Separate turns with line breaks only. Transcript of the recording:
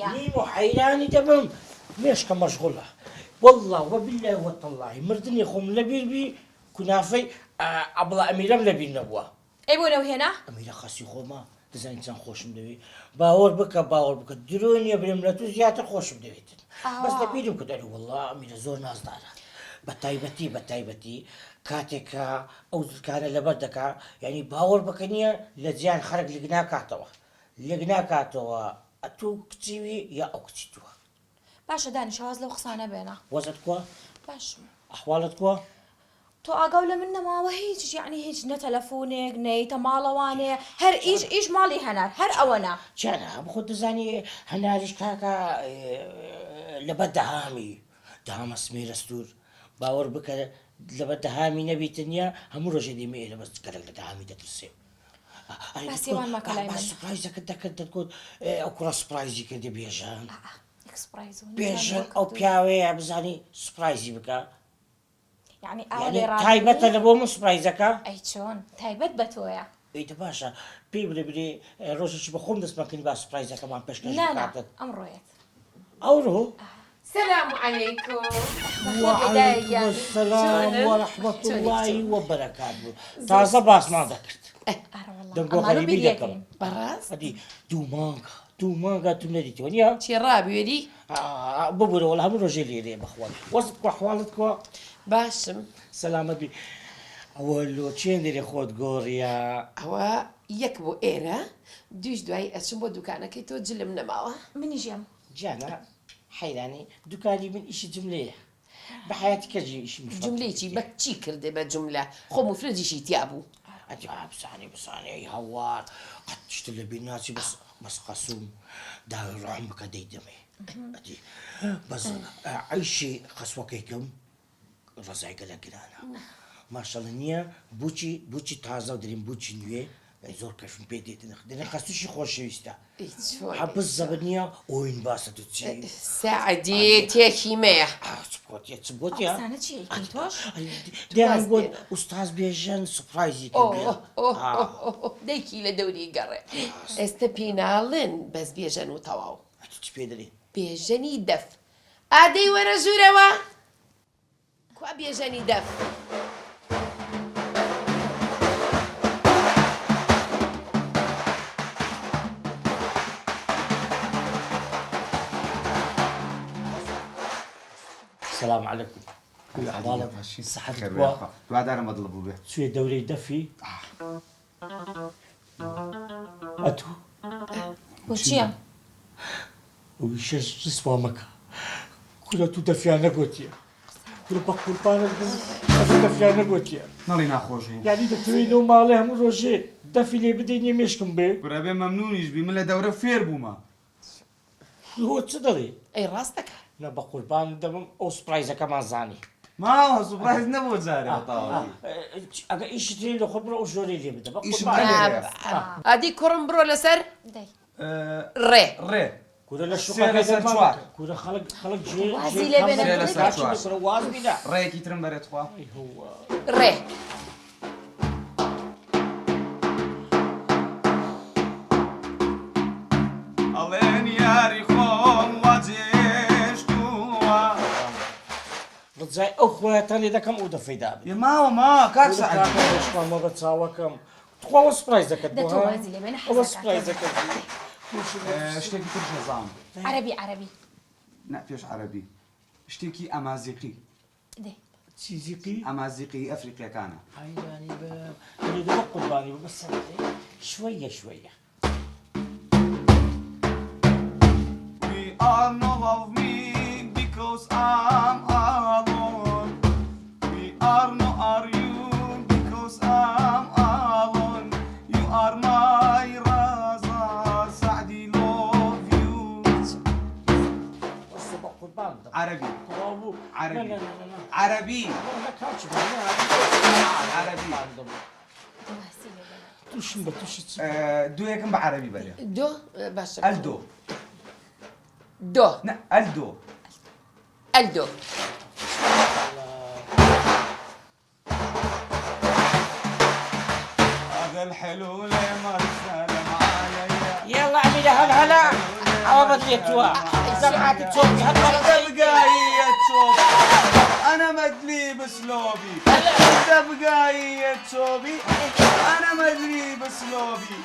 نییە
نیم و حەیرانی دەبم مێشکە مەشغوڵە والله وبالله وتالله مردنی خۆم لەبیربی کونافەی ئەبڵە ئەمیرەم لەبیر نەبووە
ئەی بۆ نەوهێنا
ئەمیرە خەسی خۆمە دەزانین چەند خۆشم دەوێت باوەڕ بکە درۆ نییە برێم لە تو زیاتر خۆشم دەوێتن بەس لەبیرم کە دەری والله ئەمیرە زۆر نازدارە بە تایبەتی کاتێکە ئەو زکانە لەبەر دەکا یعنی باوەڕ بکە نییە لە جیان خەرک لێک ناکاتەوە ئەتوو کچیوی یا ئەو کچی تووە
باشە دانی شەواز لەو قسانە بێنە
وەزت کووە
باش
ئەحواڵت کووە
تۆ ئاگاو لە من نەماوە هیچ یعنی هیچ نە تەلەفۆنێک نەیتە ماڵەوانێ هەر ئیش ماڵی هەنار هەر ئەوەنە
چیانە بخۆ دەزانی هەناریش کاکە لەبەر دەهامە سمێرە سوور باوەڕ بکە لەبەر دەهامی نەبیتە نییە هەموو ڕۆژێ دیمە لە بەست کەرەک لە دەهامی دەترسێ
باسیێوان مەکە لای من
سوپرایزەکەت دەکرد دەکۆت ئەو کوڕە سوپرایزی کردی
ئەکسپرایز
بێژن ئەو پیاوەیە بزانی سوپرایزی بکە
یعنی
تایبەتە لە بۆ من سوپرایزەکە
ئەی چۆن تایبەت بە تۆیە
ئەیتە باشە پێی برێ ڕۆژێکی بە خۆم دەستمەکەنی با سوپرایزەکەمان پێشکەش بکاتت
ئەمڕۆیەت
ئەوڕۆ
السلام عليكم.
وعليكم السلام ورحمة الله وبركاته. تازه باسمان دەکرد دەنگۆ غەریبی دەکەم
بەڕاست
ئەدی دوو مانگە تو نەدیتەوە نییە
چی ڕابێری
ببوورەوە لە هەموو ڕۆژێ لێرێ بەخوای وەست کو حواڵت کووە
باشم
سەلامەت بی ئەوە لۆ چێن دەرێ خۆت گۆڕیە
ئەوە یەک بۆ ئێرە دویش دوای ئەچم بۆ دوکانەکەی تۆ جلم نەماوە
منیژێم
جانە حەیرانی دوکانی من ئیشی جملەیە بە حیاتی کەجی ئیشی
جملەیەکی بە چی کردێ بە جملە خۆ مفرەجیشی تیا بوو
بسانی هەوار قەت شتە لە بیر ناچی بەس قەسوم داوای ڕام بکە دەیدەمێ بەس عیشی قەسوەکەیکەم ڕزای گەلە گرانە ماشەڵە نییە بوچی تازە و دەریم بوچی نوێ زۆر کەفم پێ دێتن دەنێ خەستوشی خۆشەویستە حەبس زەبر نییە ئۆین باسە تو چی
سەعدی تێکی مەیە
چ بۆتیە
تۆش
دیان بۆ ئوستاز بێژەن سوپرایزی
دەیکی لە دەوری گەڕێ ئێستا پێناڵن بەس بێژەن و تەواو
چ پێ دەری
بێژەنی دەف ئادەی وەرە ژوورەوە کوا بێژەنی دەف
السلام عليكم صحتك
بعد انا مطلبوا به
شوية دوري دفي أتو
بۆچییە
وش اسمه مكة كل تو دفيانة قوتيا كل بقول بانا دفيانة قوتيا
نالي ناخوشو
يعني دكتوري لو ما عليهم روجي دفي لي بديني مشكم به
برابي ممنونيش بي من دوره فير بوما
هو تصدري
ئەی ڕاستەکە
لا بقول بان دم او سبرايزا كمان زاني
ما هو سبرايز نبو جاري وطاولي
اگه ايش تري له خبره او جوري لي بده
إيش
بقول
معلي؟
ئادی کوڕم بڕۆ لەسەر
دەی
ڕێ
ري
كوره لا شو
سير لسر شوار.
كوره خلق جي
وازي لي بين
سير لسر شوار.
كوره واز بلا
ري كي ترم بريت خوا
هو
ڕێ
الله ياري خون واجيشتوا
بتزاي اخوه تاني ده كم اوده في دابي
يا ما كاك سعد
ما بتساوكم تخوا سبرايز كده
دەتۆ وازی لێ بێنە
هو سبرايز
حەزەکە
كده
اشتكي كل نظام
عەرەبی
لا فيش عربي اشتكي امازيغي
دەی
تشيزيقي
امازيغي افريقيا كان
يعني اللي ده قرباني بس شويه
We are no love me because I'm alone. We are no are you because I'm alone. You are my Raza, Saadi love you.
بس قربان
عربي
برافو
عربي.
لا
عربي
ما كانش
عربي
توش
دو يكن بعربي بله
دۆ باشە
الدو
دۆ
لا الدو
ئەلدۆ
هذا الحلو لما سلم عليا
يلا عمي هلا أما بديتوها سمعت صوتي
تبقى هي تصوبي انا مدري بسلوبي تبقى هي تصوبي انا مدري بسلوبي